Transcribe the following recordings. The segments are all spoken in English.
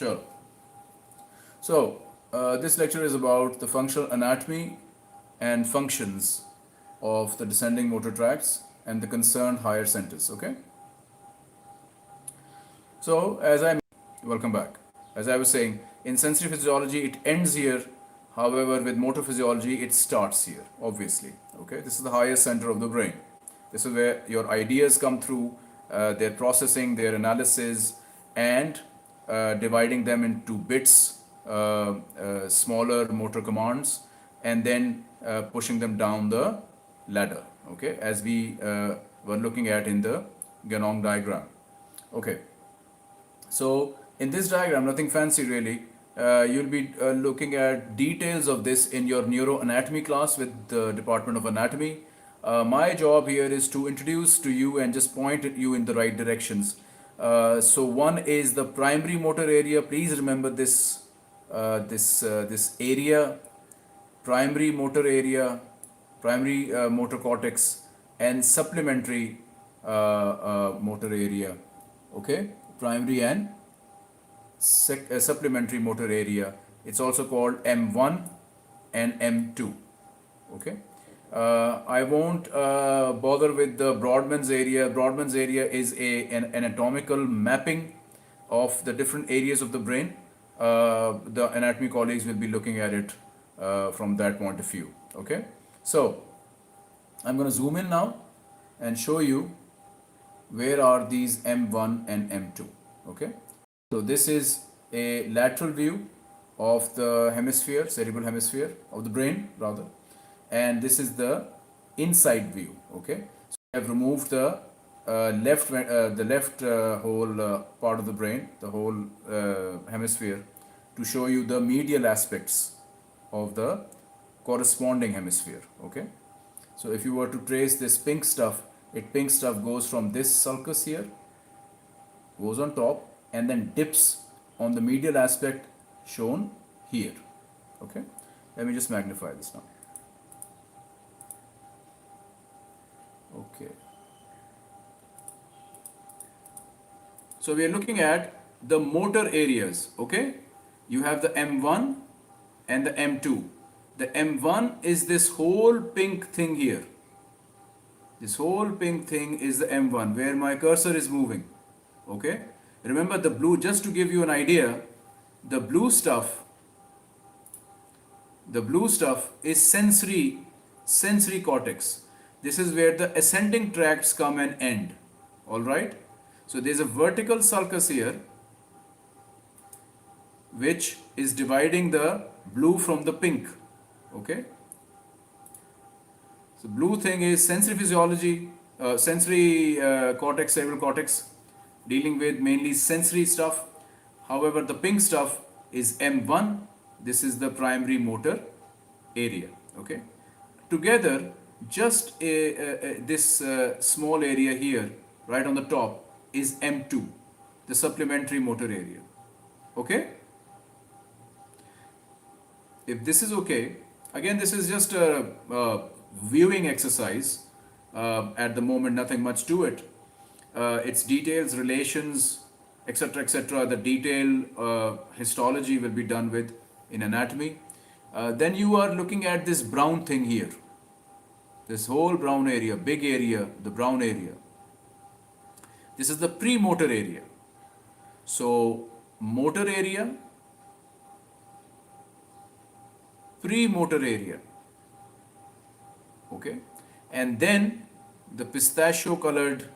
Sure. So, this lecture is about the functional anatomy and functions of the descending motor tracts and the concerned higher centers. Okay. So, welcome back. As I was saying, in sensory physiology, it ends here. However, with motor physiology, it starts here, obviously. Okay. This is the highest center of the brain. This is where your ideas come through, their processing, their analysis, and dividing them into bits, smaller motor commands, and then pushing them down the ladder. Okay, as we were looking at in the Ganong diagram. Okay, so in this diagram, nothing fancy really. You'll be looking at details of this in your neuroanatomy class with the Department of Anatomy. My job here is to introduce to you and just point at you in the right directions. So one is the primary motor area. Please remember this this area, primary motor area, primary motor cortex, and supplementary motor area. Okay, primary and supplementary motor area. It's also called M1 and M2. Okay. I won't bother with the Brodmann's area. Brodmann's area is an anatomical mapping of the different areas of the brain. The anatomy colleagues will be looking at it from that point of view. Okay. So I'm going to zoom in now and show you where are these M1 and M2. Okay. So this is a lateral view of the hemisphere, cerebral hemisphere of the brain rather, and this is the inside view. Okay, so I have removed the left whole part of the brain, the whole hemisphere, to show you the medial aspects of the corresponding hemisphere. Okay, so if you were to trace this pink stuff goes from this sulcus here, goes on top, and then dips on the medial aspect shown here. Okay, let me just magnify this now. Okay, so we are looking at the motor areas. Okay, you have the M1 and the M2. The M1 is this whole pink thing here. This whole pink thing is the M1 where my cursor is moving. Okay, remember the blue, just to give you an idea, the blue stuff is sensory cortex. This is where the ascending tracts come and end. All right, so there's a vertical sulcus here which is dividing the blue from the pink. Okay, so blue thing is sensory physiology, sensory cortex, cerebral cortex, dealing with mainly sensory stuff. However, the pink stuff is M1. This is the primary motor area. Okay, together just this small area here right on the top is M2, the supplementary motor area. Okay, if this is okay, again this is just a viewing exercise at the moment, nothing much to it. Its details, relations, etc., the detail histology will be done with in anatomy. Then you are looking at this brown thing here, this whole brown area, big area, the brown area. This is the premotor area. So motor area, premotor area. Okay, and then the pistachio colored,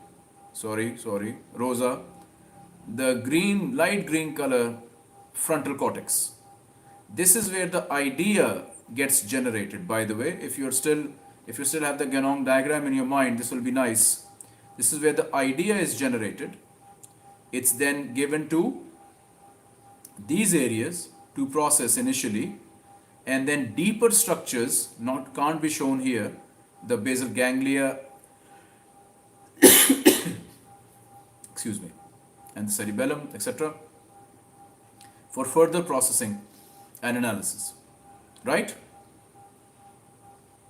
rosa, the green, light green color, frontal cortex. This is where the idea gets generated. By the way, if you still have the Ganong diagram in your mind, this will be nice. This is where the idea is generated. It's then given to these areas to process initially, and then deeper structures can't be shown here, the basal ganglia excuse me, and the cerebellum, etc., for further processing and analysis. Right?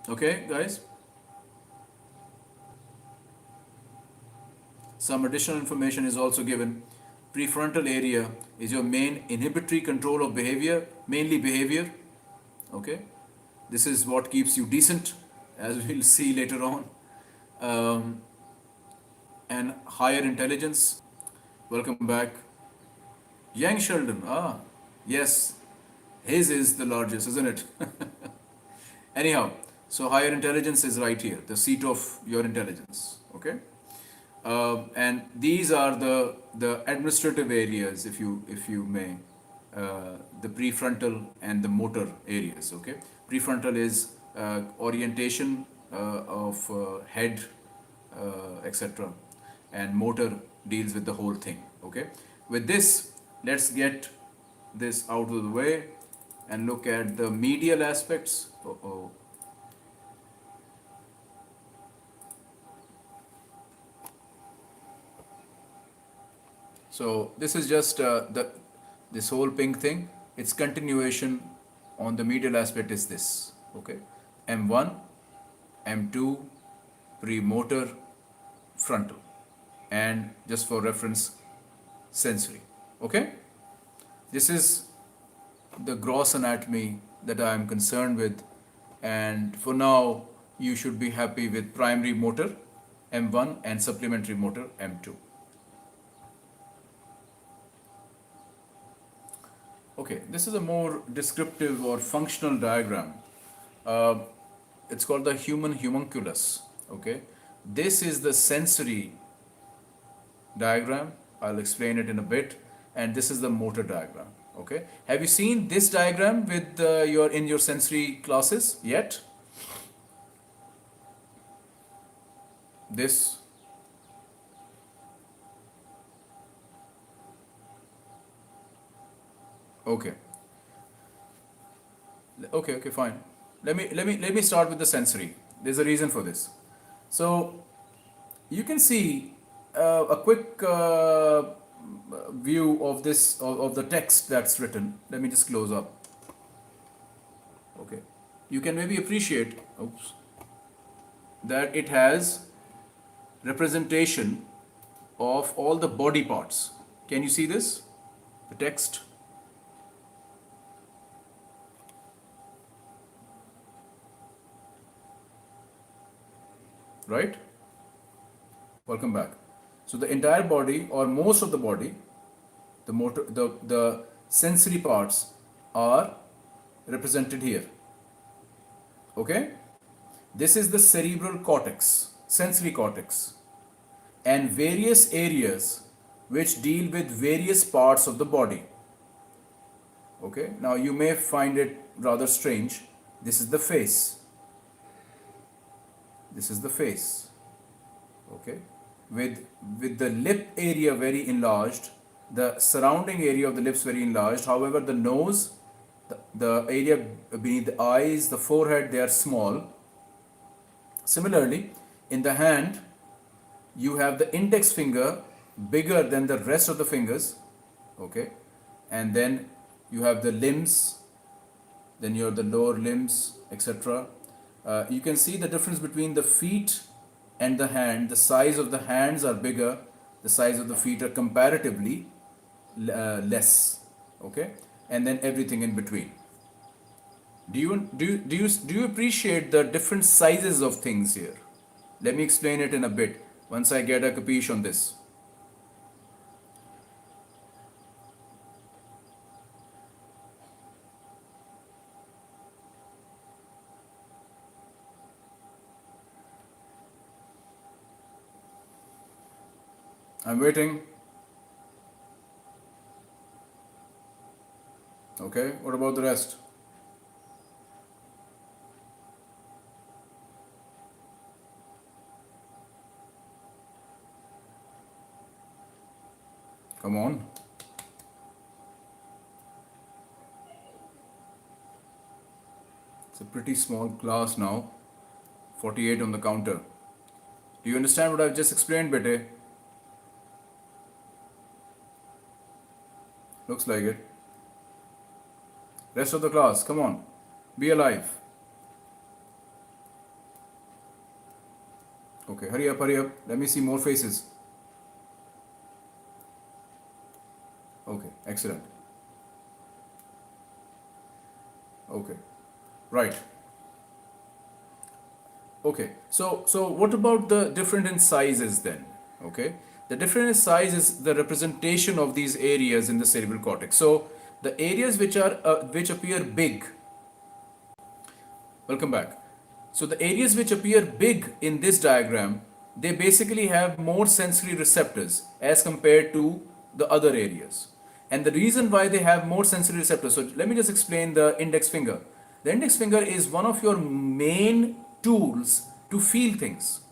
Okay, guys? Some additional information is also given Prefrontal area is your main inhibitory control of behavior, mainly behavior. Okay, this is what keeps you decent, as we'll see later on. Um, and higher intelligence. Welcome back. Young Sheldon. Ah, yes, his is the largest, isn't it? Anyhow, so higher intelligence is right here, the seat of your intelligence. Okay, and these are the administrative areas, if you may, the prefrontal and the motor areas. Okay, prefrontal is orientation of head, etc., and motor deals with the whole thing. Okay, with this, let's get this out of the way and look at the medial aspects. Uh-oh. So this is just this whole pink thing. Its continuation on the medial aspect is this. Okay, M1, M2, premotor, frontal, and just for reference, sensory. Okay, this is the gross anatomy that I am concerned with, and for now you should be happy with primary motor M1 and supplementary motor M2. Okay, this is a more descriptive or functional diagram. Uh, it's called the human humunculus. Okay, this is the sensory diagram. I'll explain it in a bit, and this is the motor diagram. Okay, have you seen this diagram with your sensory classes yet? This. Okay. Okay, fine. Let me start with the sensory. There's a reason for this. So you can see a quick view of this of the text that's written. Let me just close up. Okay, you can maybe appreciate, that it has representation of all the body parts. Can you see this? The text. Right? Welcome back. So the entire body, or most of the body, the sensory parts are represented here. Okay? This is the cerebral cortex, sensory cortex, and various areas which deal with various parts of the body. Okay? Now you may find it rather strange. This is the face. This is the face. Okay? With the lip area very enlarged, the surrounding area of the lips very enlarged. However, the nose, the area beneath the eyes, the forehead, they are small. Similarly, in the hand, you have the index finger bigger than the rest of the fingers. Okay, and then you have the limbs, then you have the lower limbs, etc. You can see the difference between the feet and the hand. The size of the hands are bigger, the size of the feet are comparatively less. Okay, and then everything in between. Do you appreciate the different sizes of things here? Let me explain it in a bit once I get a capiche on this. I'm waiting. Okay, what about the rest? Come on. It's a pretty small class now. 48 on the counter. Do you understand what I've just explained, Bete? Looks like it. Rest of the class, come on. Be alive. Okay, hurry up, hurry up. Let me see more faces. Excellent. Okay. Right. Okay. So what about the different in sizes then? Okay. The different in size is the representation of these areas in the cerebral cortex. So the areas which appear big. Welcome back. So the areas which appear big in this diagram, they basically have more sensory receptors as compared to the other areas. And the reason why they have more sensory receptors, so let me just explain the index finger. The index finger is one of your main tools to feel things,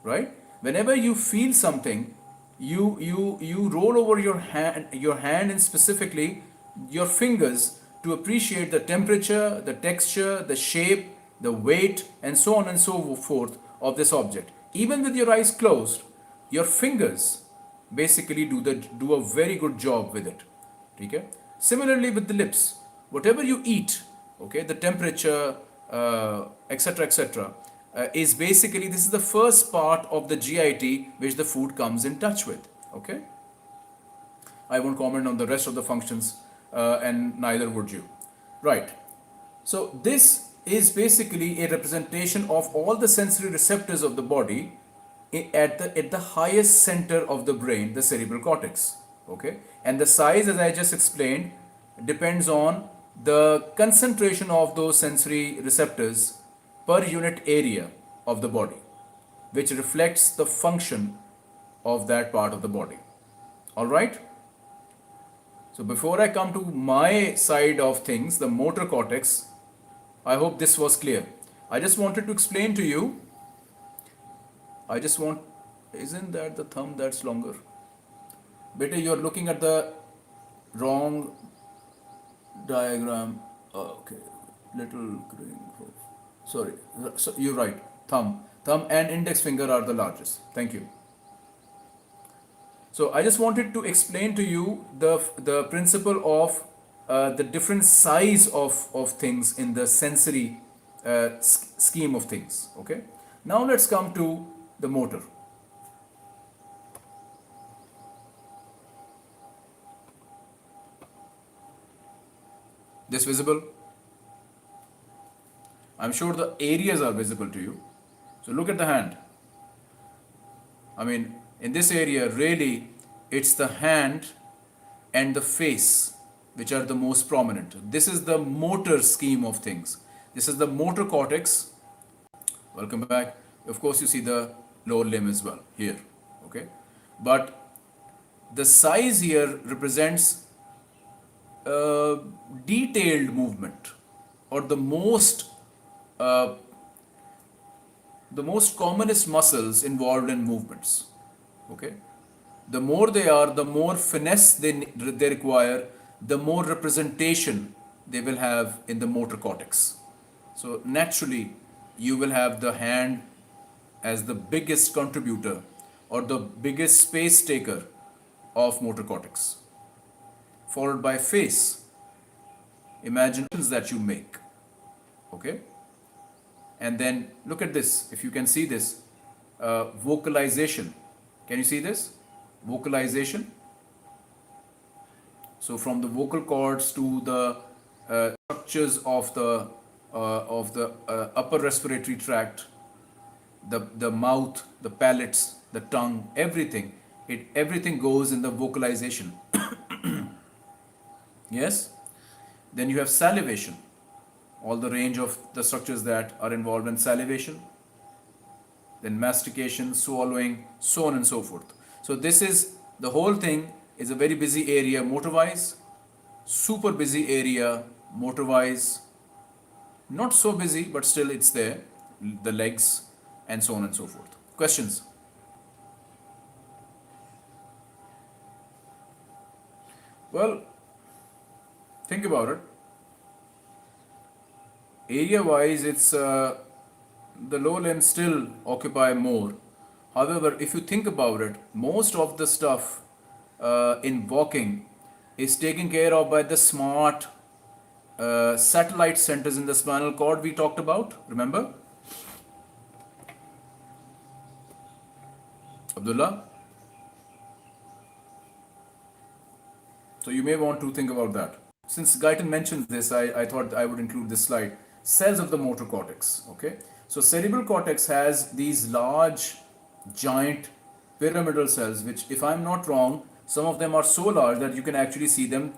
right? Whenever you feel something, you roll over your hand and specifically your fingers to appreciate the temperature, the texture, the shape, the weight, and so on and so forth of this object. Even with your eyes closed, your fingers basically do a very good job with it. Okay? Similarly with the lips, whatever you eat, okay, the temperature, etc., is basically, this is the first part of the GIT which the food comes in touch with. Okay, I won't comment on the rest of the functions, and neither would you. Right. So this is basically a representation of all the sensory receptors of the body at the highest center of the brain, the cerebral cortex. Okay, and the size, as I just explained, depends on the concentration of those sensory receptors per unit area of the body, which reflects the function of that part of the body. All right. So before I come to my side of things, the motor cortex, I hope this was clear. I just wanted to explain to you. Isn't that the thumb that's longer? Beta, you're looking at the wrong diagram. Okay, little green. Sorry, so you're right. Thumb and index finger are the largest. Thank you. So I just wanted to explain to you the principle of the different size of things in the sensory scheme of things. Okay. Now let's come to the motor. This visible? I'm sure the areas are visible to you. So look at the hand. I mean, in this area, really, it's the hand and the face which are the most prominent. This is the motor scheme of things. This is the motor cortex. Welcome back. Of course, you see the lower limb as well here. Okay, but the size here represents detailed movement, or the most commonest muscles involved in movements. Okay, the more they are, the more finesse they require, the more representation they will have in the motor cortex. So naturally, you will have the hand as the biggest contributor or the biggest space taker of motor cortex, followed by face, imaginations that you make. Okay, and then look at this. If you can see this, vocalization. Can you see this? Vocalization. So from the vocal cords to the structures of the upper respiratory tract, the mouth, the palates, the tongue, everything goes in the vocalization. Yes. Then you have salivation, all the range of the structures that are involved in salivation. Then mastication, swallowing, so on and so forth. So this is, the whole thing is a very busy area motor-wise, super busy area motor-wise, not so busy, but still it's there, the legs, and so on and so forth. Questions? Well, think about it. Area-wise, it's the lower limbs still occupy more. However, if you think about it, most of the stuff in walking is taken care of by the smart satellite centers in the spinal cord we talked about. Remember? Abdullah? So you may want to think about that. Since Guyton mentioned this, I thought I would include this slide. Cells of the motor cortex. Okay. So cerebral cortex has these large, giant pyramidal cells, which, if I'm not wrong, some of them are so large that you can actually see them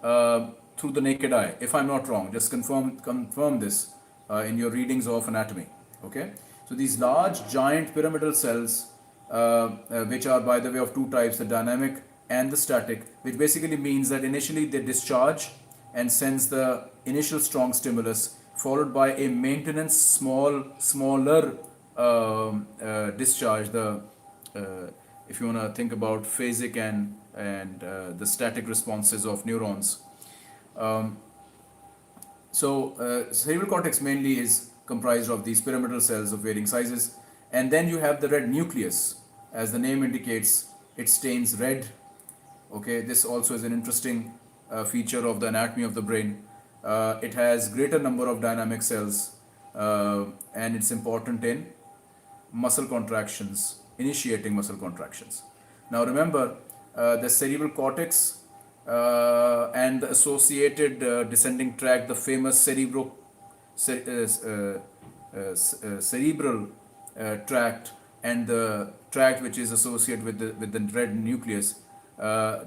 through the naked eye. If I'm not wrong, just confirm this in your readings of anatomy. Okay. So these large, giant pyramidal cells, which are, by the way, of two types, the dynamic and the static, which basically means that initially they discharge and sends the initial strong stimulus, followed by a maintenance smaller discharge. If you want to think about phasic and the static responses of neurons. Cerebral cortex mainly is comprised of these pyramidal cells of varying sizes, and then you have the red nucleus. As the name indicates, it stains red. Okay, this also is an interesting feature of the anatomy of the brain. It has greater number of dynamic cells, and it's important in muscle contractions, initiating muscle contractions. Now remember, the cerebral cortex and the associated descending tract, the famous cerebral tract, and the tract which is associated with the red nucleus.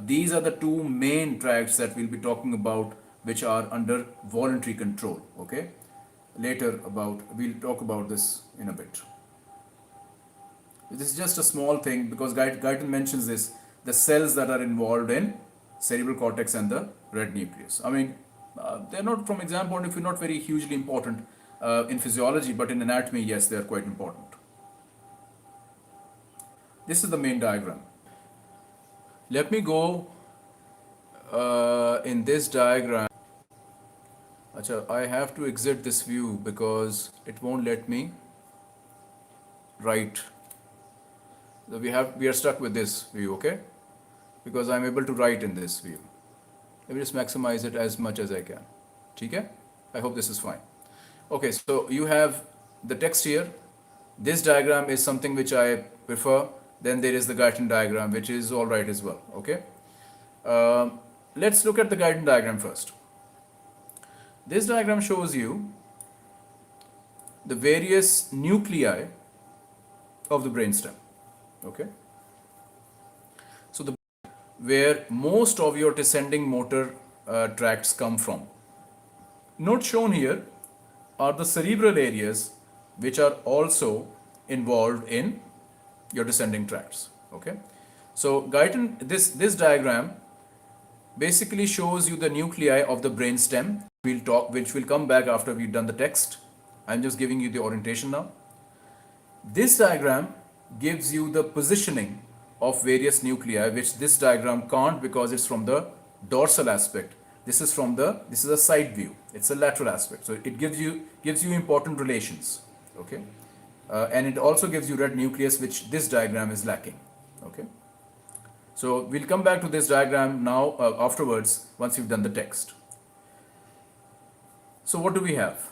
These are the two main tracts that we'll be talking about, which are under voluntary control. Okay, we'll talk about this in a bit. This is just a small thing because Guyton mentions this, the cells that are involved in cerebral cortex and the red nucleus. I mean, they're not, from exam point of view, not very hugely important in physiology, but in anatomy, yes, they are quite important. This is the main diagram. Let me go in this diagram. Achha, I have to exit this view because it won't let me write. So we are stuck with this view, okay? Because I'm able to write in this view. Let me just maximize it as much as I can. Okay? I hope this is fine. Okay, so you have the text here. This diagram is something which I prefer. Then there is the Guyton diagram, which is all right as well. Okay. Let's look at the Guyton diagram first. This diagram shows you the various nuclei of the brainstem. Okay. So where most of your descending motor tracts come from. Not shown here are the cerebral areas which are also involved in your descending tracts. Okay. So Guyton, this diagram basically shows you the nuclei of the brainstem. Which will come back after we've done the text. I'm just giving you the orientation now. This diagram gives you the positioning of various nuclei, which this diagram can't because it's from the dorsal aspect. This is a side view. It's a lateral aspect. So it gives you important relations. Okay. And it also gives you red nucleus, which this diagram is lacking. Okay. So we'll come back to this diagram now afterwards once you've done the text. So what do we have?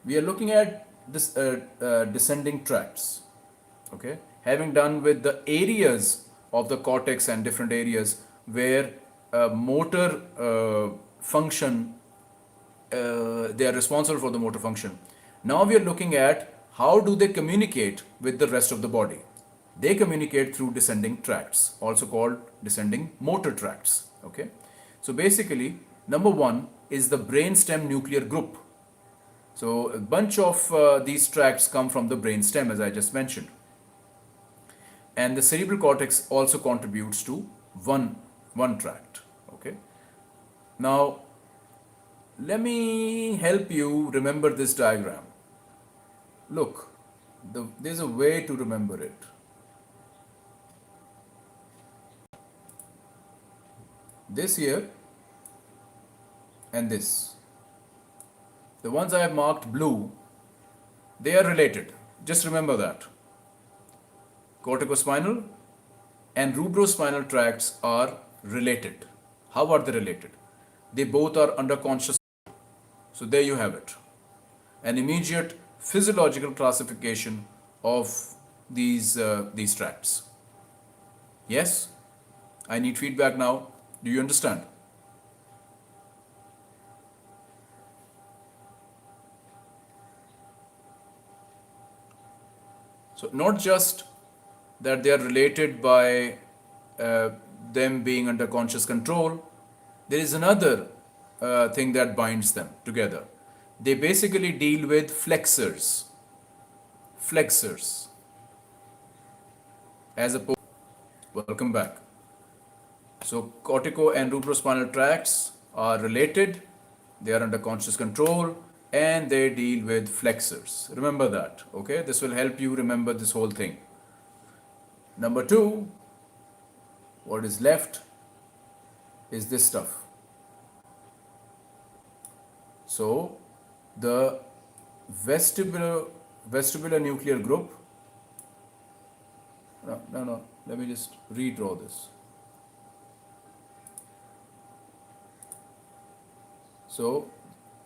We are looking at this descending tracts. Okay. Having done with the areas of the cortex and different areas where motor function, they are responsible for the motor function. Now we are looking at how do they communicate with the rest of the body. They communicate through descending tracts, also called descending motor tracts. Okay. So basically, number one is the brainstem nuclear group. So a bunch of these tracts come from the brainstem, as I just mentioned. And the cerebral cortex also contributes to one tract. Okay. Now, let me help you remember this diagram. Look, there's a way to remember it. This here and this. The ones I have marked blue, they are related. Just remember that. Corticospinal and rubrospinal tracts are related. How are they related? They both are under conscious. So there you have it. An immediate physiological classification of these tracts. Yes? I need feedback now. Do you understand? So not just that they are related by them being under conscious control, there is another thing that binds them together. They basically deal with flexors. Flexors. As opposed, welcome back. So cortico and rubrospinal tracts are related, they are under conscious control, and they deal with flexors. Remember that, okay? This will help you remember this whole thing. Number two, what is left is this stuff. So the vestibular nuclear group, no, let me just redraw this. So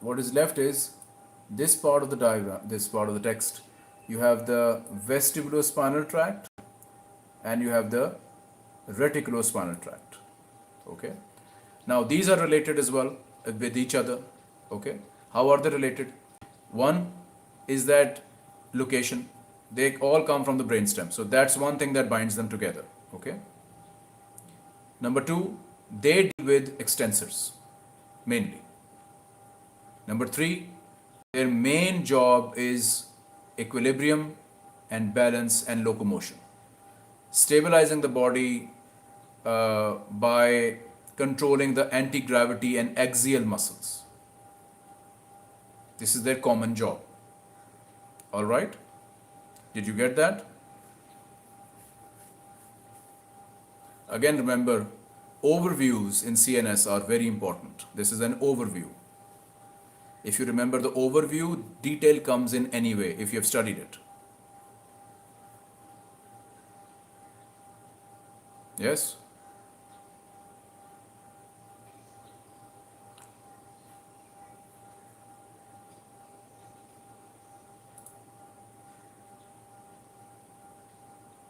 what is left is this part of the diagram, this part of the text. You have the vestibulospinal tract and you have the reticulospinal tract. Okay. Now these are related as well with each other. Okay. How are they related? One is that location. They all come from the brainstem. So that's one thing that binds them together. Okay. Number two, they deal with extensors mainly. Number three, their main job is equilibrium and balance and locomotion. Stabilizing the body by controlling the anti-gravity and axial muscles. This is their common job. All right? Did you get that? Again, remember, overviews in CNS are very important. This is an overview. If you remember the overview, detail comes in anyway if you have studied it. Yes?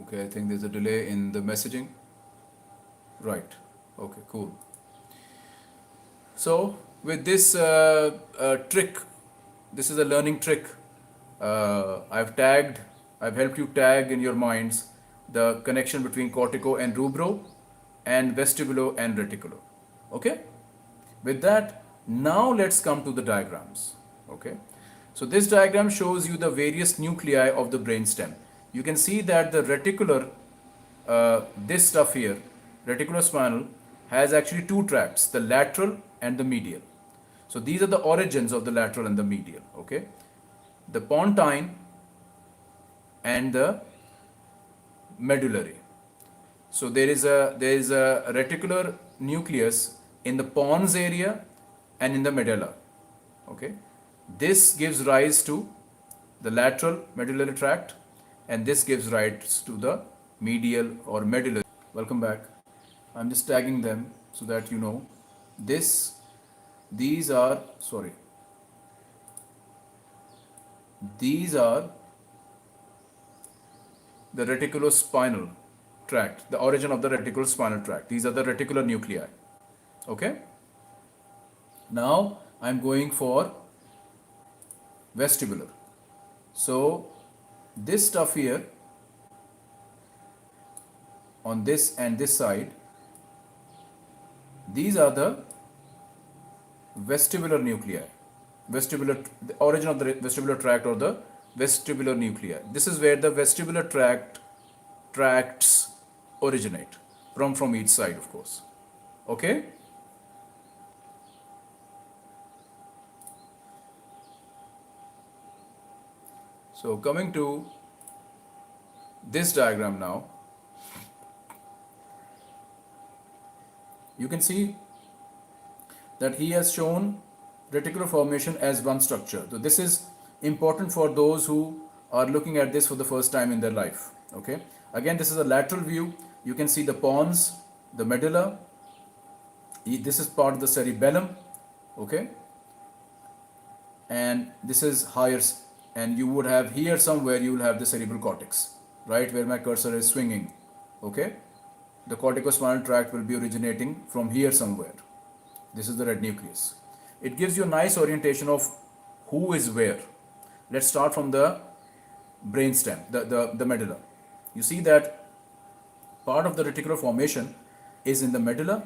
Okay, I think there's a delay in the messaging. Right. Okay, cool. So, with this trick, this is a learning trick. I've helped you tag in your minds the connection between cortico and rubro and vestibulo and reticulo. Okay? With that, now let's come to the diagrams. Okay? So this diagram shows you the various nuclei of the brainstem. You can see that the reticular, this stuff here, reticulospinal, has actually two tracts, the lateral and the medial. So these are the origins of the lateral and the medial. Okay? The pontine and the medullary. So there is a reticular nucleus in the pons area and in the medulla. Okay, this gives rise to the lateral medullary tract, and this gives rise to the medial or medullary. Welcome back. I'm just tagging them so that you know these are the reticulospinal tract, the origin of the reticulospinal tract. These are the reticular nuclei. Okay? Now I'm going for vestibular. So this stuff here on this and this side, these are the vestibular nuclei. The origin of the vestibular tract or the vestibular nuclei. This is where the vestibular tracts originate from each side, of course. Okay? So coming to this diagram now, you can see that he has shown reticular formation as one structure. So this is important for those who are looking at this for the first time in their life. Okay. Again, this is a lateral view. You can see the pons, the medulla. This is part of the cerebellum. Okay. And this is higher, and you would have here somewhere you will have the cerebral cortex, right where my cursor is swinging. Okay. The corticospinal tract will be originating from here somewhere. This is the red nucleus. It gives you a nice orientation of who is where. Let's start from the brainstem, the medulla. You see that part of the reticular formation is in the medulla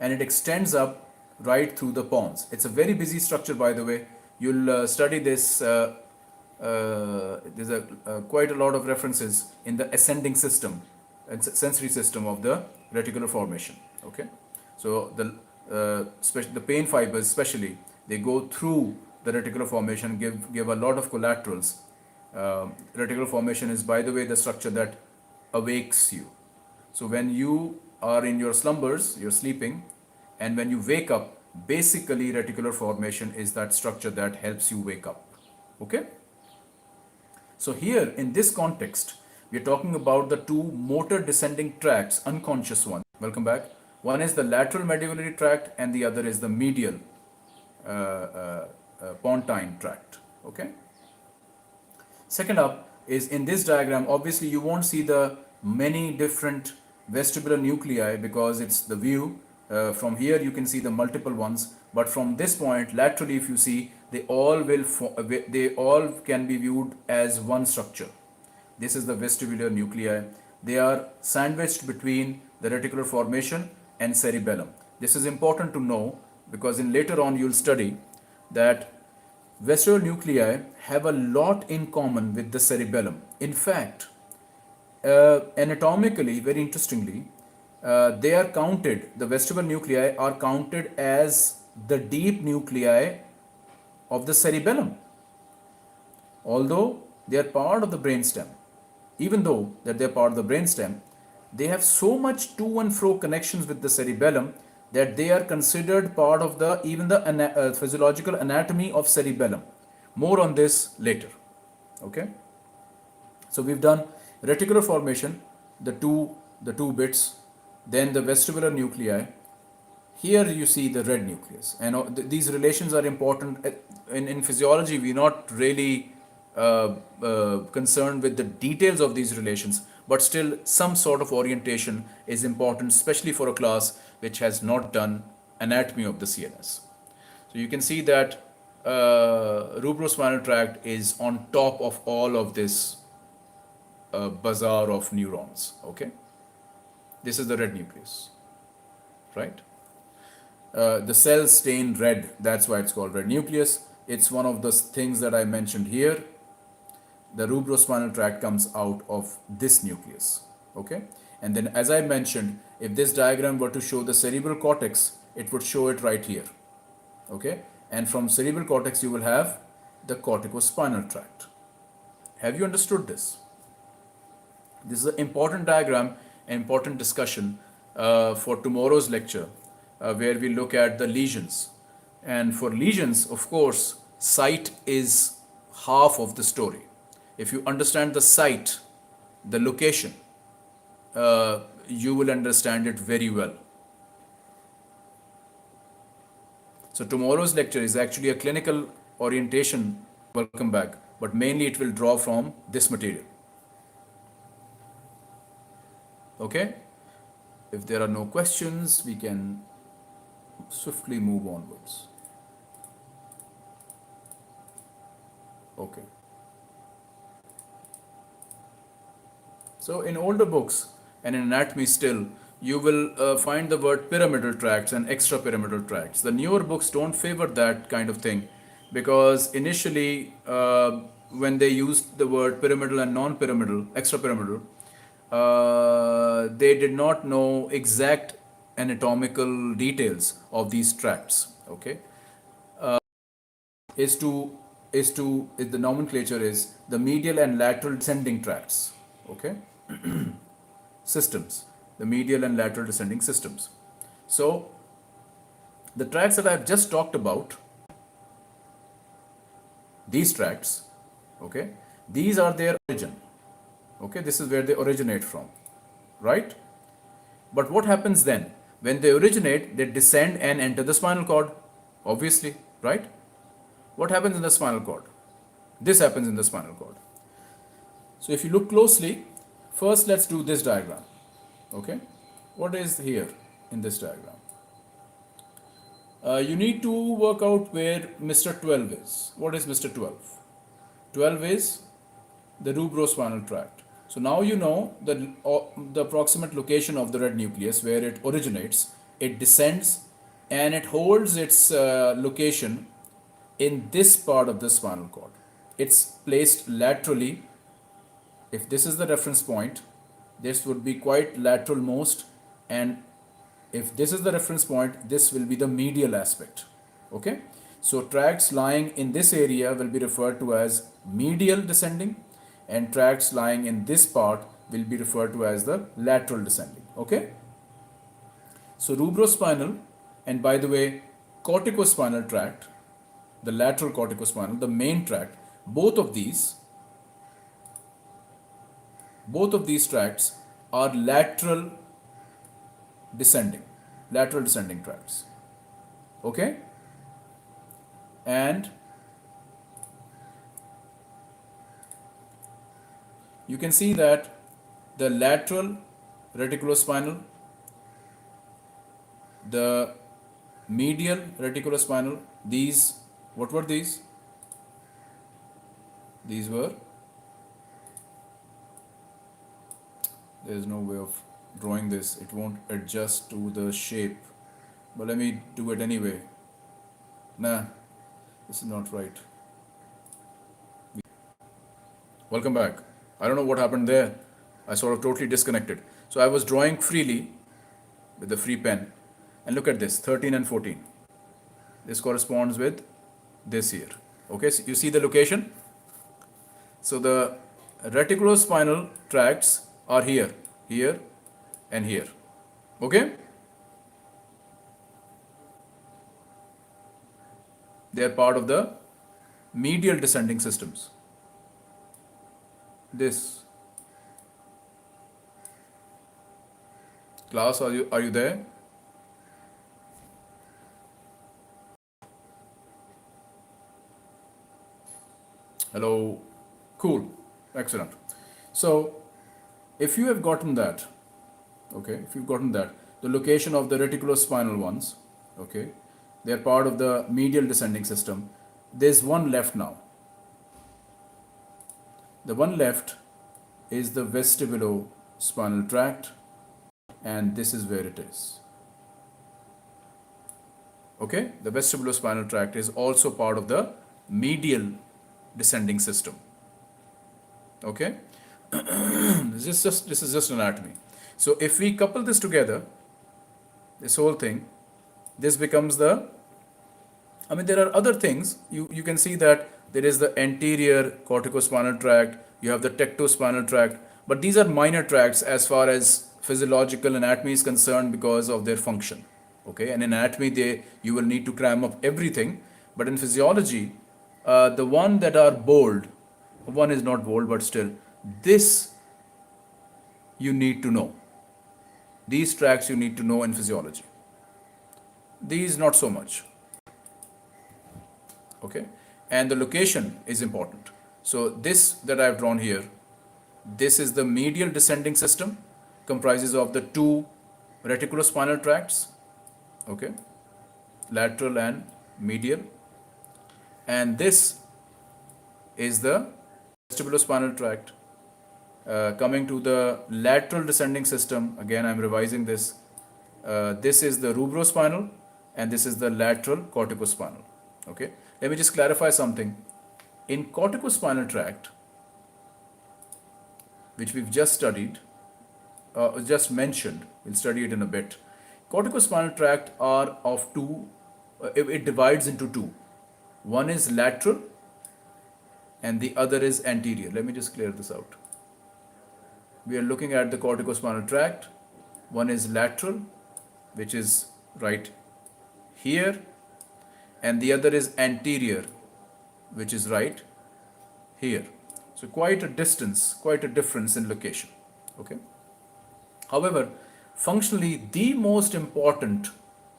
and it extends up right through the pons. It's a very busy structure, by the way. You'll study this. There's quite a lot of references in the ascending system and sensory system of the reticular formation. Okay, so the pain fibers, especially, they go through the reticular formation, give a lot of collaterals. Reticular formation is, by the way, the structure that awakes you. So when you are in your slumbers, you're sleeping, and when you wake up, basically reticular formation is that structure that helps you wake up. Okay? So here in this context, we're talking about the two motor descending tracts, unconscious one. Welcome back. One is the lateral medullary tract and the other is the medial pontine tract. Okay? Second up is in this diagram, obviously you won't see the many different vestibular nuclei because it's the view. From here you can see the multiple ones, but from this point laterally, if you see, they all can be viewed as one structure. This is the vestibular nuclei. They are sandwiched between the reticular formation and cerebellum. This is important to know because in later on you'll study that vestibular nuclei have a lot in common with the cerebellum. In fact, anatomically, very interestingly, they are counted, the vestibular nuclei are counted as the deep nuclei of the cerebellum. Although they are part of the brainstem, even though that they are part of the brainstem, they have so much to and fro connections with the cerebellum that they are considered part of even the physiological anatomy of cerebellum. More on this later. Okay. So we've done reticular formation, the two bits, then the vestibular nuclei. Here you see the red nucleus, and these relations are important. In physiology, we're not really concerned with the details of these relations, but still some sort of orientation is important, especially for a class which has not done anatomy of the CNS. So you can see that cerebrospinal tract is on top of all of this bazaar of neurons. Okay, this is the red nucleus, right? The cells stain red, that's why it's called red nucleus. It's one of the things that I mentioned here. The cerebrospinal tract comes out of this nucleus. Okay, and then as I mentioned, if this diagram were to show the cerebral cortex, it would show it right here. Okay, and from cerebral cortex you will have the corticospinal tract. Have you understood this? This is an important diagram, an important discussion for tomorrow's lecture, where we look at the lesions. And for lesions, of course, sight is half of the story. If you understand the site, the location, you will understand it very well. So tomorrow's lecture is actually a clinical orientation, welcome back, but mainly it will draw from this material. Okay? If there are no questions, we can swiftly move onwards. Okay. So in older books and in anatomy still, you will find the word pyramidal tracts and extrapyramidal tracts. The newer books don't favor that kind of thing because initially when they used the word pyramidal and non-pyramidal, extrapyramidal, they did not know exact anatomical details of these tracts. Okay, the nomenclature is the medial and lateral descending tracts. Okay, systems, the medial and lateral descending systems. So the tracts that I've just talked about, these tracts, okay, these are their origin. Okay, this is where they originate from, right? But what happens then? When they originate, they descend and enter the spinal cord, obviously, right? What happens in the spinal cord? This happens in the spinal cord. So if you look closely, first let's do this diagram. Okay, what is here in this diagram? You need to work out where Mr. 12 is. What is Mr. 12? 12 is the rubrospinal tract. So now you know the approximate location of the red nucleus where it originates. It descends and it holds its location in this part of the spinal cord. It's placed laterally. If this is the reference point, this would be quite lateral most, and if this is the reference point, this will be the medial aspect. Okay, so tracts lying in this area will be referred to as medial descending, and tracts lying in this part will be referred to as the lateral descending. Okay, so rubrospinal, and by the way, corticospinal tract, the lateral corticospinal, the main tract, both of these tracts are lateral descending tracts. Okay, and you can see that the lateral reticulospinal, the medial reticulospinal, these, what were these? These were, there is no way of drawing this, it won't adjust to the shape, but let me do it anyway. Nah, this is not right. Welcome back. I don't know what happened there. I sort of totally disconnected. So I was drawing freely with the free pen, and look at this, 13 and 14. This corresponds with this here. Okay, so you see the location? So the reticulospinal tracts are here, here, and here. Okay? They are part of the medial descending systems. This. Class, are you there? Hello. Cool. Excellent. So, if you have gotten that, okay, if you've gotten that, the location of the reticulospinal ones, okay, they are part of the medial descending system. There's one left now. The one left is the vestibulo spinal tract, and this is where it is. Okay, the vestibular spinal tract is also part of the medial descending system. Okay, this is just anatomy. So if we couple this together, this whole thing, this becomes the, I mean, there are other things. You can see that there is the anterior corticospinal tract, you have the tectospinal tract, but these are minor tracts as far as physiological anatomy is concerned because of their function. Okay, and in anatomy you will need to cram up everything, but in physiology, the one that are bold, one is not bold, but still, this you need to know. These tracts you need to know in physiology. These not so much. Okay, and the location is important. So this that I have drawn here, this is the medial descending system, comprises of the two reticulospinal tracts, okay, lateral and medial, and this is the vestibulospinal tract. Coming to the lateral descending system, again I'm revising this. This is the rubrospinal, and this is the lateral corticospinal. Okay, let me just clarify something. In corticospinal tract, which we've just studied, just mentioned, we'll study it in a bit. Corticospinal tract are of two, it divides into two. One is lateral and the other is anterior. Let me just clear this out. We are looking at the corticospinal tract. One is lateral, which is right here, and the other is anterior, which is right here. So quite a distance, quite a difference in location. Okay. However, functionally, the most important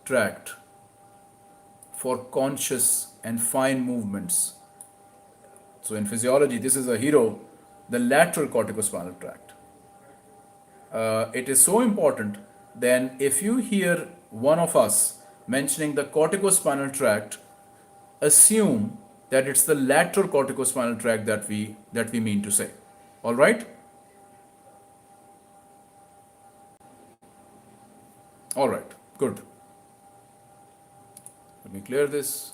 tract for conscious and fine movements. So in physiology, this is a hero, the lateral corticospinal tract. It is so important, then if you hear one of us mentioning the corticospinal tract, assume that it's the lateral corticospinal tract that we mean to say. All right? All right, good. Let me clear this.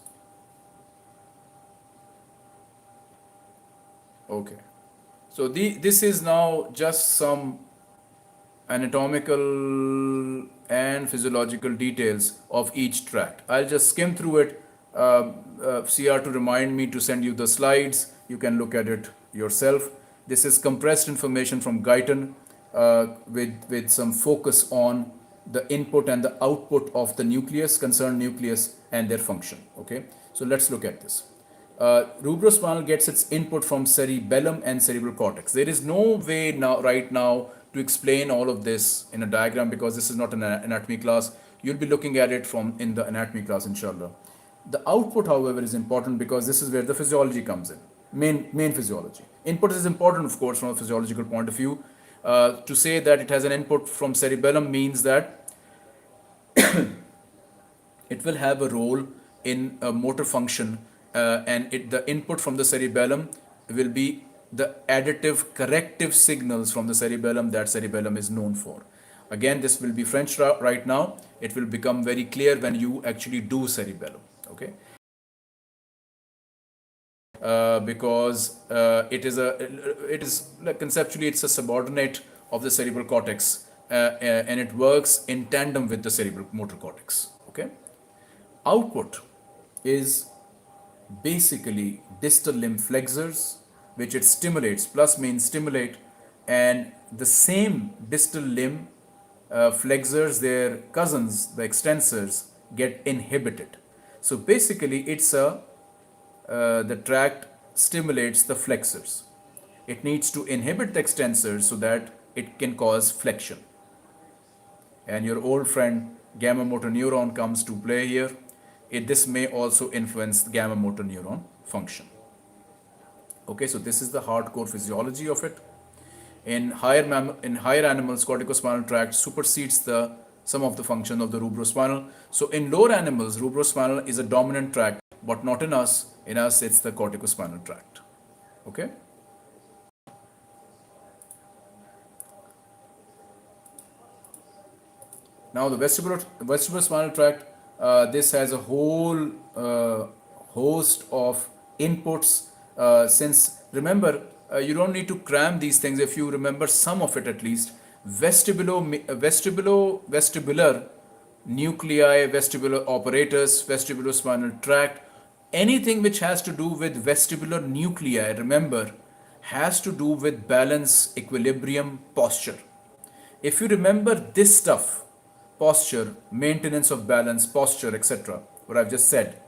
Okay. So this is now just some anatomical and physiological details of each tract. I'll just skim through it. CR to remind me to send you the slides. You can look at it yourself. This is compressed information from Guyton with some focus on the input and the output of the nucleus, concerned nucleus, and their function. Okay, so let's look at this. Rubrospinal gets its input from cerebellum and cerebral cortex. There is no way now, right now, to explain all of this in a diagram because this is not an anatomy class. You'll be looking at it from in the anatomy class, inshallah. The output, however, is important because this is where the physiology comes in. Main physiology. Input is important, of course, from a physiological point of view. To say that it has an input from cerebellum means that it will have a role in a motor function, and the input from the cerebellum will be the additive corrective signals from the cerebellum that cerebellum is known for. Again, this will be French right now. It will become very clear when you actually do cerebellum. Okay. Because it is like conceptually it's a subordinate of the cerebral cortex, and it works in tandem with the cerebral motor cortex. Okay. Output is basically distal limb flexors, which it stimulates. Plus means stimulate, and the same distal limb flexors, their cousins, the extensors, get inhibited. So basically, it's the tract stimulates the flexors. It needs to inhibit the extensors so that it can cause flexion. And your old friend gamma motor neuron comes to play here. This may also influence the gamma motor neuron function. Okay, so this is the hardcore physiology of it. In higher animals, corticospinal tract supersedes some of the function of the rubrospinal. So in lower animals, rubrospinal is a dominant tract, but not in us. In us, it's the corticospinal tract. Okay. Now the vestibular spinal tract, this has a whole host of inputs. Since remember, you don't need to cram these things. If you remember some of it at least, vestibular nuclei, vestibular apparatus, vestibular spinal tract, anything which has to do with vestibular nuclei, remember, has to do with balance, equilibrium, posture. If you remember this stuff, posture, maintenance of balance, posture, etc., what I've just said,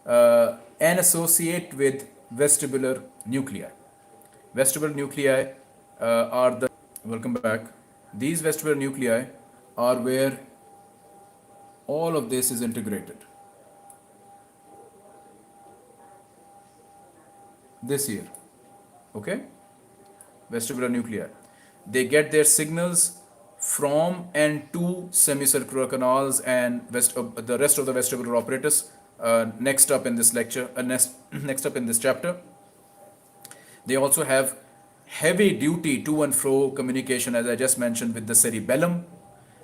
and associate with vestibular nuclei. Vestibular nuclei are the, welcome back, these vestibular nuclei are where all of this is integrated. This here, okay, vestibular nuclei. They get their signals from and to semicircular canals and the rest of the vestibular apparatus. Next up in this lecture, next up in this chapter. They also have heavy duty to and fro communication, as I just mentioned, with the cerebellum,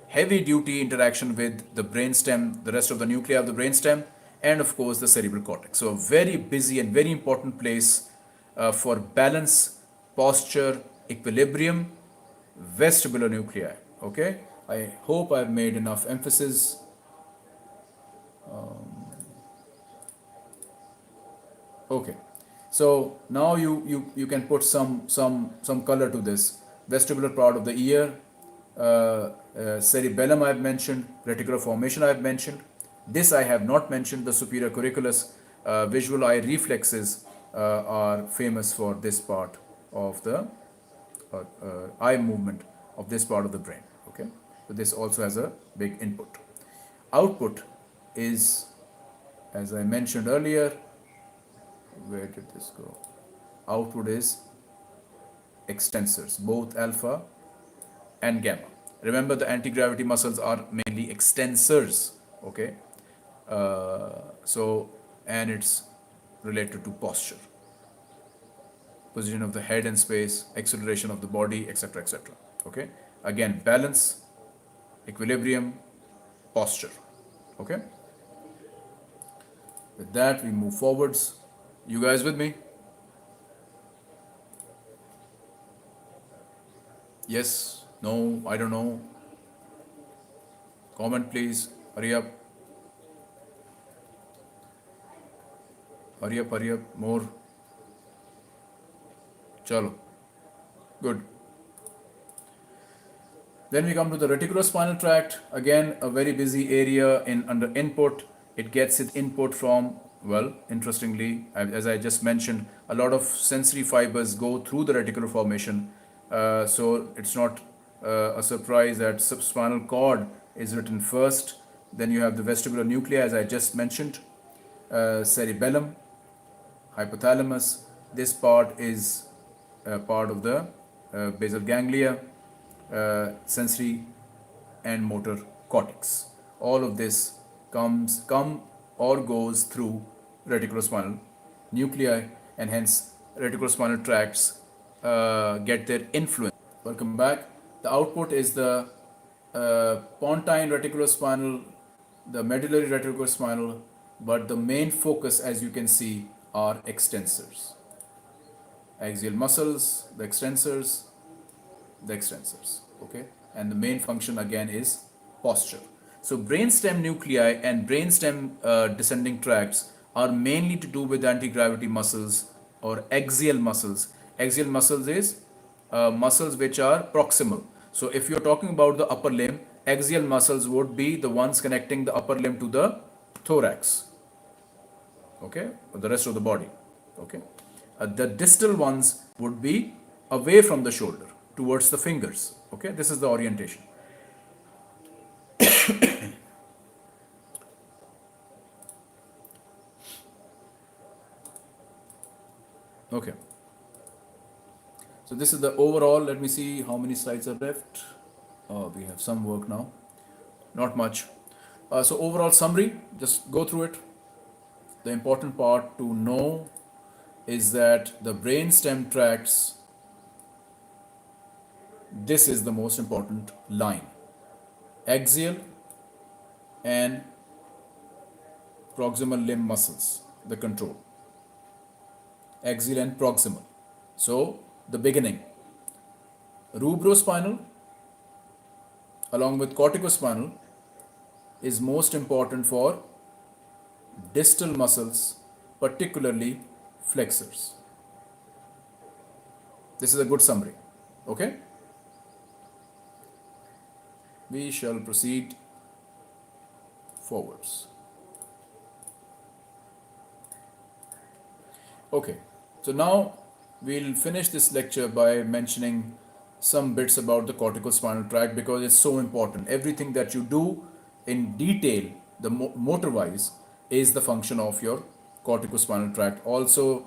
heavy duty interaction with the brainstem, the rest of the nuclei of the brainstem, and of course the cerebral cortex. So a very busy and very important place for balance, posture, equilibrium, vestibular nuclei. Okay, I hope I've made enough emphasis. Okay, so now you can put some color to this. Vestibular part of the ear, cerebellum I've mentioned, reticular formation I've mentioned. This I have not mentioned. The superior auriculus, visual eye reflexes are famous for this part of the eye movement of this part of the brain. Okay, so this also has a big input. Output is, as I mentioned earlier, where did this go? Output is extensors, both alpha and gamma. Remember, the anti-gravity muscles are mainly extensors. Okay, so and it's related to posture. position of the head in space, acceleration of the body, etc., etc. Okay. Again, balance, equilibrium, posture. Okay. With that, we move forwards. You guys with me? Yes? No? I don't know. Comment, please. Hurry up. Hurry up, hurry up. More. Chalo. Good. Then we come to the reticulospinal tract. Again, a very busy area in under input. It gets its input from, well, interestingly, as I just mentioned, a lot of sensory fibers go through the reticular formation. So it's not a surprise that subspinal cord is written first. Then you have the vestibular nuclei, as I just mentioned, cerebellum, hypothalamus. This part is part of the basal ganglia, sensory and motor cortex. All of this come or goes through reticulospinal nuclei, and hence reticulospinal tracts get their influence. Welcome back. The output is the pontine reticulospinal, the medullary reticulospinal, but the main focus, as you can see, are extensors. Axial muscles, the extensors, okay, and the main function again is posture. So brainstem nuclei and brainstem descending tracts are mainly to do with anti-gravity muscles or axial muscles. Axial muscles is muscles which are proximal. So if you're talking about the upper limb, axial muscles would be the ones connecting the upper limb to the thorax, okay, or the rest of the body, okay. The distal ones would be away from the shoulder towards the fingers, okay. This is the orientation. Okay, so this is the overall. Let me see how many slides are left. We have some work now, not much. So overall summary, just go through it. The important part to know is that the brainstem tracts, this is the most important line, axial and proximal limb muscles, the control, axial and proximal. So the beginning, rubrospinal along with corticospinal is most important for distal muscles, particularly flexors. This is a good summary, okay? We shall proceed forwards. Okay, so now we'll finish this lecture by mentioning some bits about the corticospinal tract because it's so important. Everything that you do in detail, the motor-wise, is the function of your corticospinal tract. Also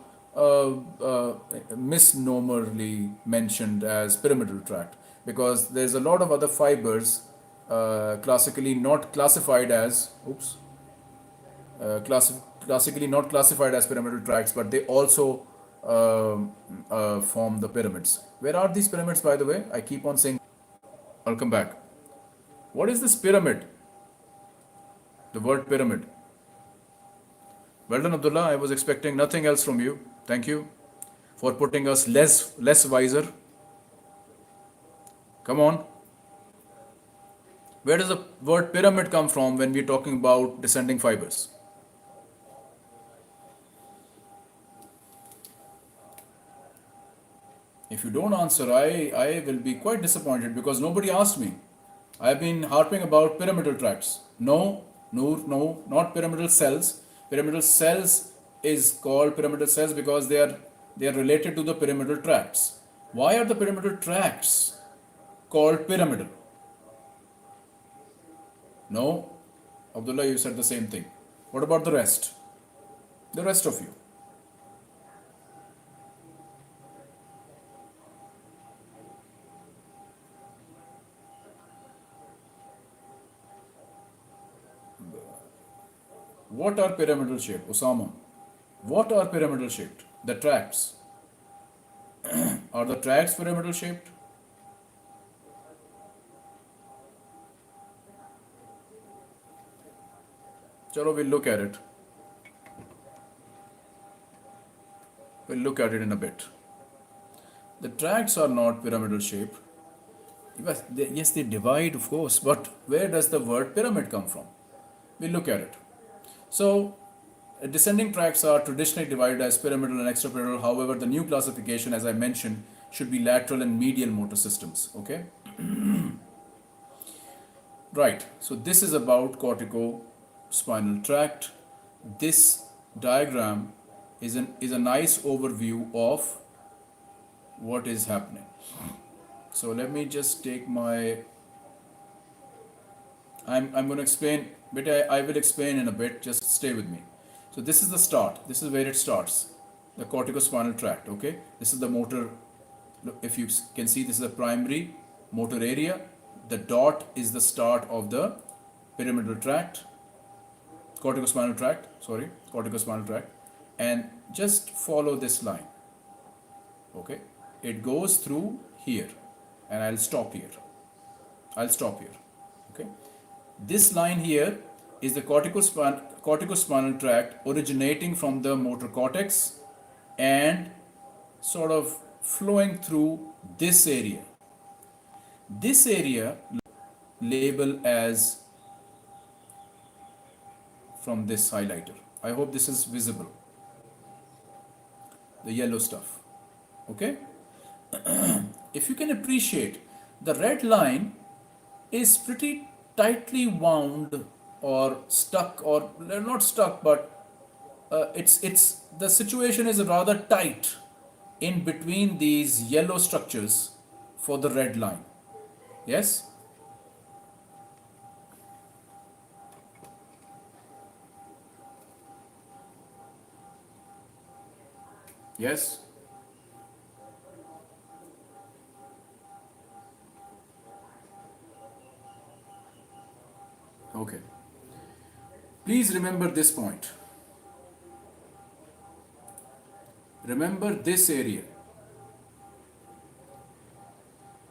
misnomerly mentioned as pyramidal tract because there's a lot of other fibers classically not classified as classically not classified as pyramidal tracts, but they also form the pyramids. Where are these pyramids, by the way? I keep on saying. I'll come back. What is this pyramid? The word pyramid. Well done, Abdullah. I was expecting nothing else from you. Thank you for putting us less wiser. Come on. Where does the word pyramid come from when we're talking about descending fibers? If you don't answer, I will be quite disappointed because nobody asked me. I've been harping about pyramidal tracts. No, not pyramidal cells. Pyramidal cells is called pyramidal cells because they are related to the pyramidal tracts. Why are the pyramidal tracts called pyramidal? No, Abdullah, you said the same thing. What about the rest? The rest of you? What are pyramidal shaped? Osama. What are pyramidal shaped? The tracts. Are the tracts pyramidal shaped? Chalo, we'll look at it. We'll look at it in a bit. The tracts are not pyramidal shaped. Yes, they divide, of course, but where does the word pyramid come from? We'll look at it. So, descending tracts are traditionally divided as pyramidal and extrapyramidal. However, the new classification, as I mentioned, should be lateral and medial motor systems. Okay? Right. So, this is about corticospinal tract. This diagram is a nice overview of what is happening. So let me just take my. I'm going to explain, but I will explain in a bit. Just stay with me. So this is the start. This is where it starts. The corticospinal tract. Okay. This is the motor. Look, if you can see, this is the primary motor area. The dot is the start of the pyramidal tract. Corticospinal tract. Sorry, corticospinal tract. And just follow this line. Okay. It goes through here. And I'll stop here. Okay. This line here is the corticospinal tract originating from the motor cortex and sort of flowing through this area. This area label as from this highlighter. I hope this is visible. The yellow stuff. Okay. If you can appreciate, the red line is pretty tightly wound or stuck, or not stuck, but it's the situation is rather tight in between these yellow structures for the red line. Yes? Yes? Okay. Please remember this point. Remember this area.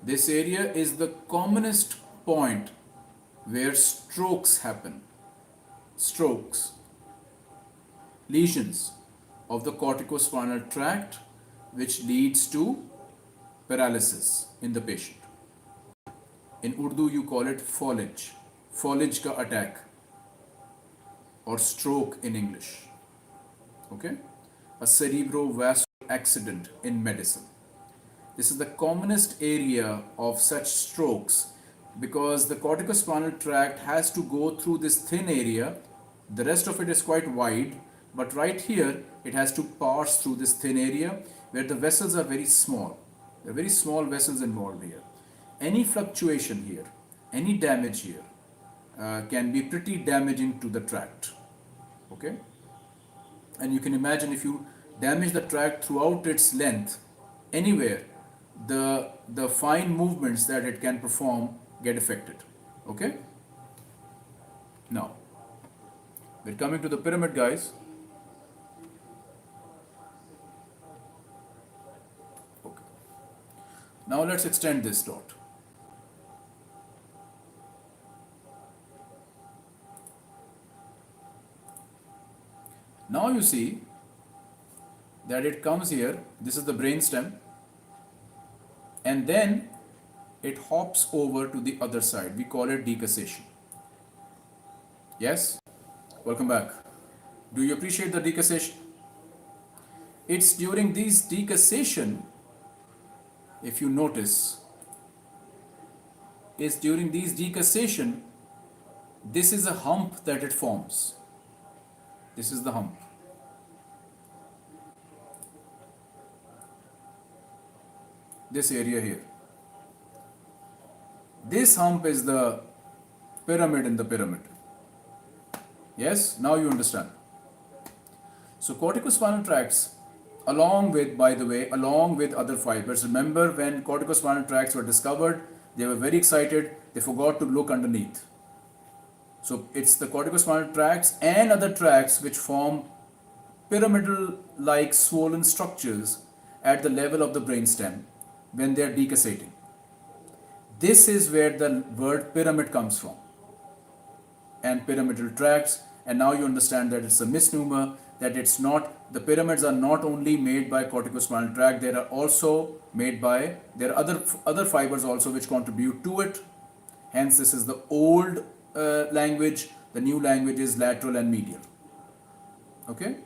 This area is the commonest point where strokes happen. Strokes. Lesions of the corticospinal tract, which leads to paralysis in the patient. In Urdu, you call it fallage. Fallage ka attack or stroke in English. Okay? A cerebrovascular accident in medicine. This is the commonest area of such strokes because the corticospinal tract has to go through this thin area. The rest of it is quite wide, but right here it has to pass through this thin area where the vessels are very small. There are very small vessels involved here. Any fluctuation here, any damage here can be pretty damaging to the tract. Okay? And you can imagine if you damage the tract throughout its length, anywhere, the fine movements that it can perform get affected. Okay? Now, we're coming to the pyramid, guys. Okay. Now let's extend this dot. Now you see that it comes here, this is the brainstem, and then it hops over to the other side. We call it decussation. Yes? Welcome back. Do you appreciate the decussation? It's during these decussation, if you notice, is during these decussation, this is a hump that it forms. This is the hump. This area here. This hump is the pyramid in the pyramid. Yes? Now you understand. So corticospinal tracts, along with, by the way, along with other fibers. Remember when corticospinal tracts were discovered, they were very excited. They forgot to look underneath. So it's the corticospinal tracts and other tracts which form pyramidal-like swollen structures at the level of the brainstem when they are decussating. This is where the word pyramid comes from, and pyramidal tracts. And now you understand that it's a misnomer, that it's not, the pyramids are not only made by corticospinal tract, they are also made by, there are other fibers also which contribute to it. Hence this is the old language, the new language is lateral and medial. Okay?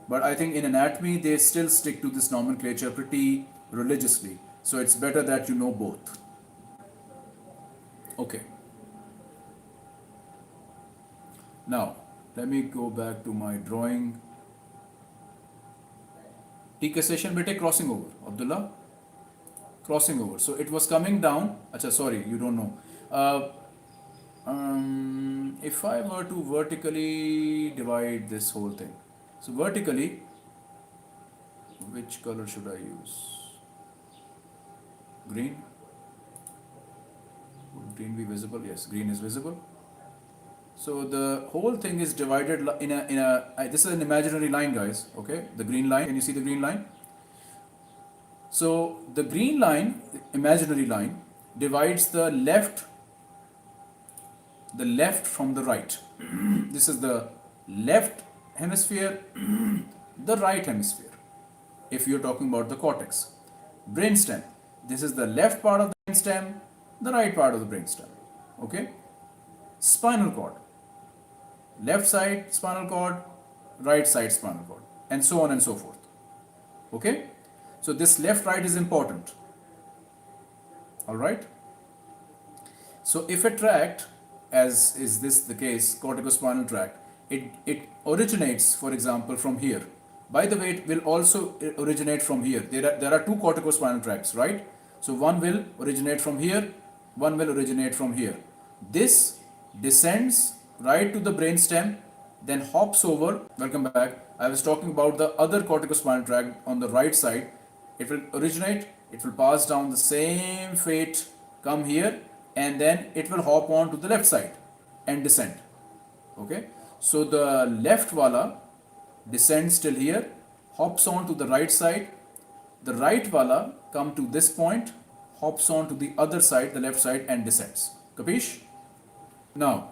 But I think in anatomy they still stick to this nomenclature pretty religiously. So it's better that you know both. Okay. Now, let me go back to my drawing. Decussation, bete crossing over. Abdullah? Crossing over. So it was coming down. Acha, sorry, you don't know. If I were to vertically divide this whole thing. So vertically, which color should I use? Green? Would green be visible? Yes, green is visible. So the whole thing is divided in a this is an imaginary line, guys, okay? The green line, can you see the green line? So the green line, imaginary line, divides the left from the right. This is the left hemisphere, the right hemisphere, if you're talking about the cortex. Brainstem, this is the left part of the brainstem, the right part of the brainstem, okay? Spinal cord, left side spinal cord, right side spinal cord, and so on and so forth. Okay? So this left right is important. Alright? So if a tract, as is this the case, corticospinal tract, it originates, for example, from here. By the way, it will also originate from here. There are two corticospinal tracts, right? So one will originate from here, one will originate from here. This descends right to the brainstem, then hops over. Welcome back. I was talking about the other corticospinal tract on the right side. It will originate, it will pass down the same fate, come here, and then it will hop on to the left side and descend. Okay? So the left wala descends till here, hops on to the right side. The right wala come to this point, hops on to the other side, the left side, and descends. Capish? Now,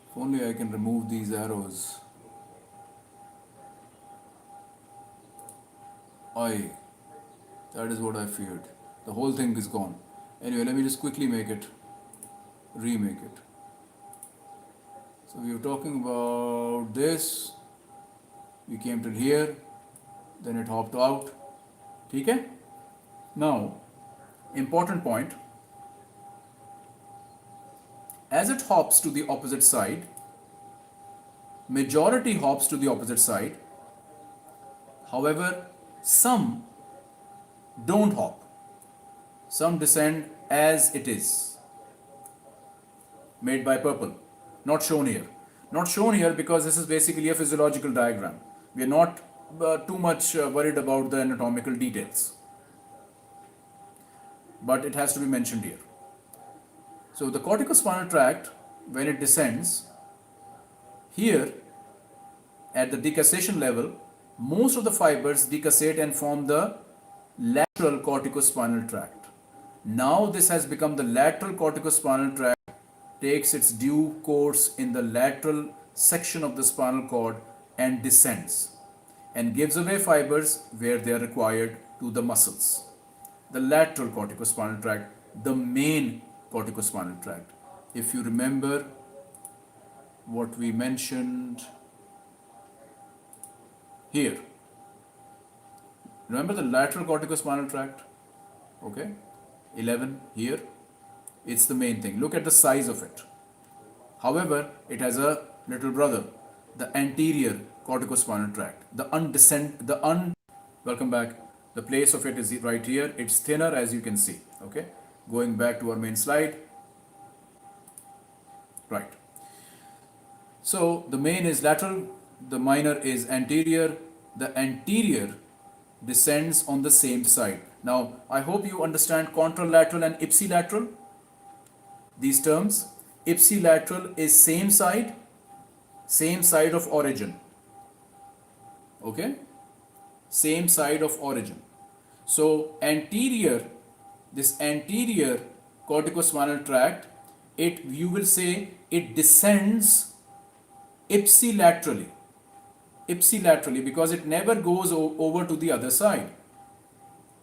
if only I can remove these arrows. That is what I feared. The whole thing is gone. Anyway, let me just quickly make it, remake it. So we were talking about this. We came till here, then it hopped out. Okay? Now, important point. As it hops to the opposite side, majority hops to the opposite side. However, some don't hop. Some descend as it is, made by purple. Not shown here. Not shown here because this is basically a physiological diagram. We are not too much worried about the anatomical details. But it has to be mentioned here. So the corticospinal tract, when it descends, here at the decussation level, most of the fibers decussate and form the lateral corticospinal tract. Now this has become the lateral corticospinal tract, takes its due course in the lateral section of the spinal cord and descends and gives away fibers where they are required to the muscles. The lateral corticospinal tract, the main corticospinal tract. If you remember what we mentioned here, remember the lateral corticospinal tract? Okay, 11 here. It's the main thing. Look at the size of it. However, it has a little brother, the anterior corticospinal tract. Welcome back. The place of it is right here. It's thinner, as you can see. Okay. Going back to our main slide. Right. So the main is lateral. The minor is anterior. The anterior descends on the same side. Now, I hope you understand contralateral and ipsilateral. These terms. Ipsilateral is same side of origin. Okay, same side of origin. So this anterior corticospinal tract, you will say it descends ipsilaterally, because it never goes over to the other side.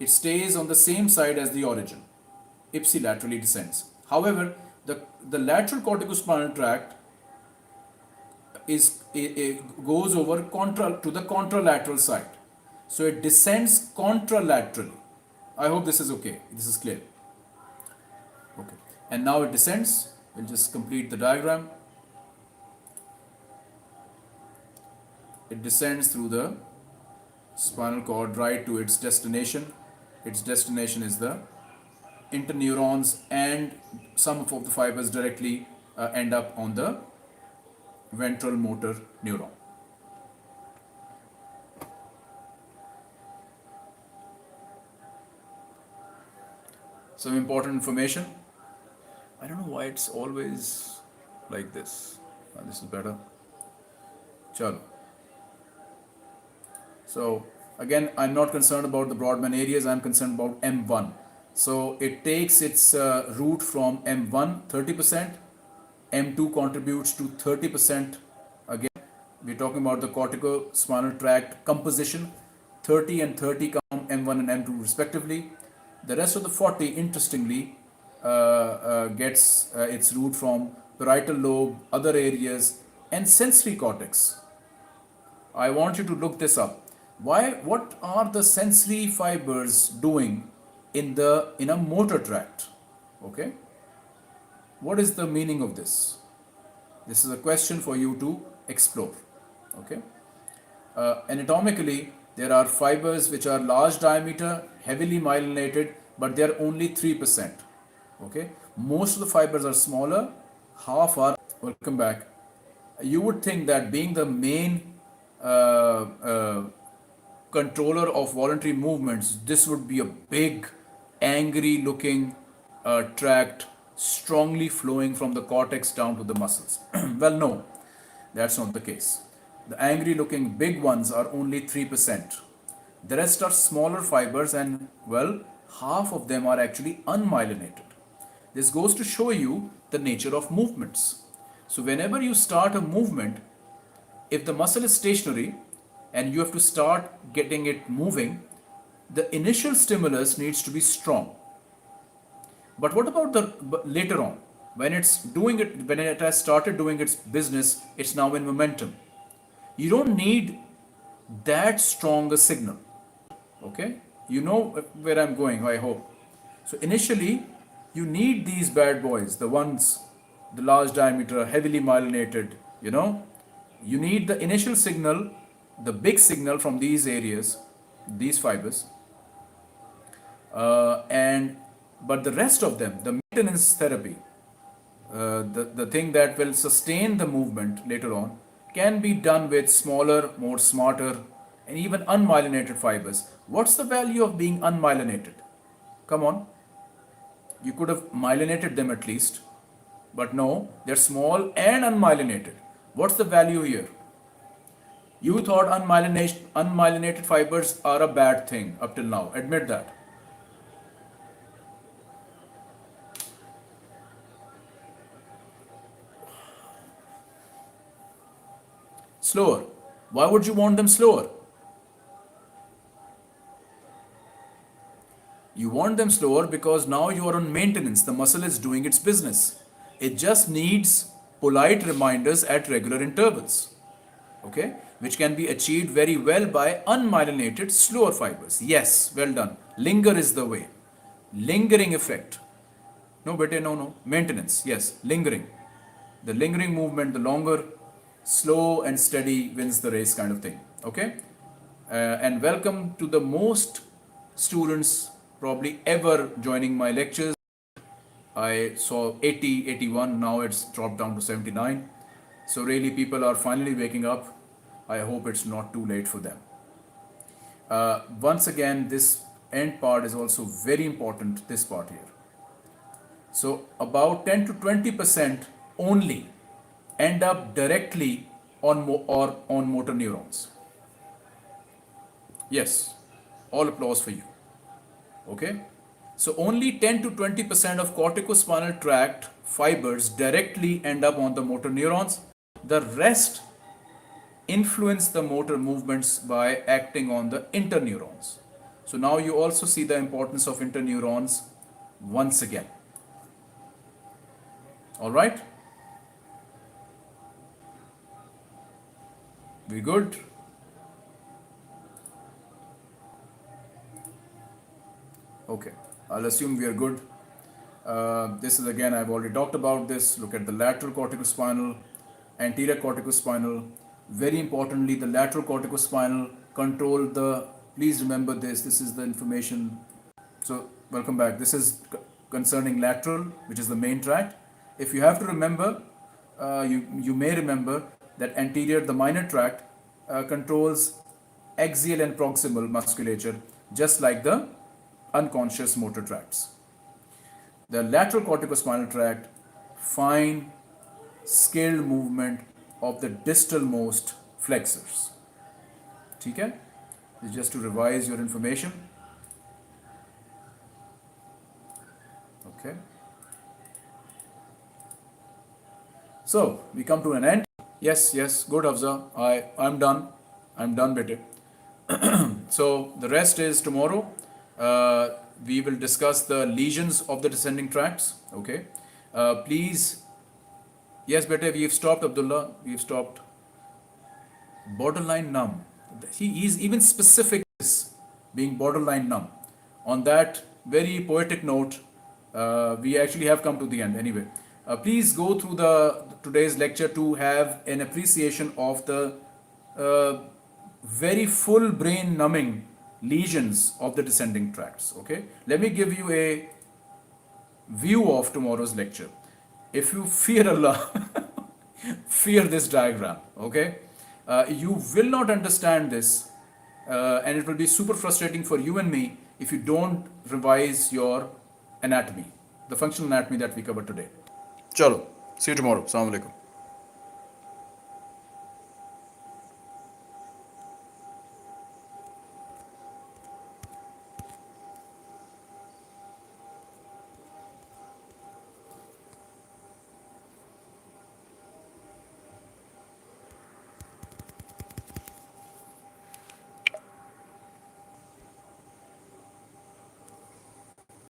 It stays on the same side as the origin, ipsilaterally descends. However, the lateral corticospinal tract it goes over to the contralateral side. So it descends contralaterally. I hope this is okay. This is clear. Okay. And now it descends. We'll just complete the diagram. It descends through the spinal cord right to its destination. Its destination is the interneurons, and some of the fibers directly end up on the ventral motor neuron. Some important information. I don't know why it's always like this. This is better. Chalo. So again, I'm not concerned about the Brodmann areas, I'm concerned about M1. So it takes its root from M1, 30%, M2 contributes to 30%. Again, we're talking about the corticospinal tract composition. 30 and 30 come from M1 and M2 respectively. The rest of the 40, interestingly, gets its root from parietal lobe, other areas, and sensory cortex. I want you to look this up. What are the sensory fibers doing in a motor tract? Okay. What is the meaning of this? This is a question for you to explore. Okay. Anatomically, there are fibers which are large diameter, heavily myelinated, but they are only 3%. Okay. Most of the fibers are smaller, half are. Welcome back. You would think that being the main controller of voluntary movements, this would be a big, angry looking tract, strongly flowing from the cortex down to the muscles. Well, no, that's not the case. The angry looking big ones are only 3%. The rest are smaller fibers, and well, half of them are actually unmyelinated. This goes to show you the nature of movements. So whenever you start a movement, if the muscle is stationary and you have to start getting it moving, the initial stimulus needs to be strong. But what about later on? When it has started doing its business, it's now in momentum. You don't need that strong a signal. Okay? You know where I'm going, I hope. So initially, you need these bad boys, the large diameter, heavily myelinated, You need the initial signal, the big signal from these areas, these fibers. But the rest of them, the maintenance therapy, the thing that will sustain the movement later on, can be done with smaller, more smarter, and even unmyelinated fibers. What's the value of being unmyelinated? Come on. You could have myelinated them at least. But no, they're small and unmyelinated. What's the value here? You thought unmyelinated fibers are a bad thing up till now. Admit that. Slower. Why would you want them slower? You want them slower because now you are on maintenance. The muscle is doing its business. It just needs polite reminders at regular intervals. Okay? Which can be achieved very well by unmyelinated, slower fibers. Yes, well done. Linger is the way. Lingering effect. No, bete, no. Maintenance. Yes, lingering. The lingering movement, the longer, slow and steady wins the race kind of thing. Okay? And welcome to the most students probably ever joining my lectures. I saw 80, 81, now it's dropped down to 79. So really people are finally waking up. I hope it's not too late for them. Once again, this end part is also very important, this part here. So about 10 to 20% only end up directly on motor neurons. Yes, all applause for you. Okay, so only 10 to 20% of corticospinal tract fibers directly end up on the motor neurons. The rest influence the motor movements by acting on the interneurons. So now you also see the importance of interneurons once again. All right? We good? Okay, I'll assume we are good. This is again, I've already talked about this. Look at the lateral corticospinal, anterior corticospinal. Very importantly, the lateral corticospinal control the, please remember this is the information. So, welcome back. This is concerning lateral, which is the main tract. If you have to remember, you may remember that anterior, the minor tract, controls axial and proximal musculature, just like the unconscious motor tracts. The lateral corticospinal tract, fine, scaled movement of the distal most flexors. Okay? Just to revise your information. Okay. So, we come to an end. Yes, good Hafza. I'm done. I'm done with it. So, the rest is tomorrow. We will discuss the lesions of the descending tracts. Okay. Please. Yes, beta, we've stopped, Abdullah. We've stopped. Borderline numb. He is even specific as being borderline numb. On that very poetic note, we actually have come to the end anyway. Please go through today's lecture to have an appreciation of the very full brain numbing lesions of the descending tracts. Okay, let me give you a view of tomorrow's lecture. If you fear Allah, fear this diagram. Okay, you will not understand this, and it will be super frustrating for you and me if you don't revise your anatomy, the functional anatomy that we covered today. Chalo, see you tomorrow. Assalamu alaikum.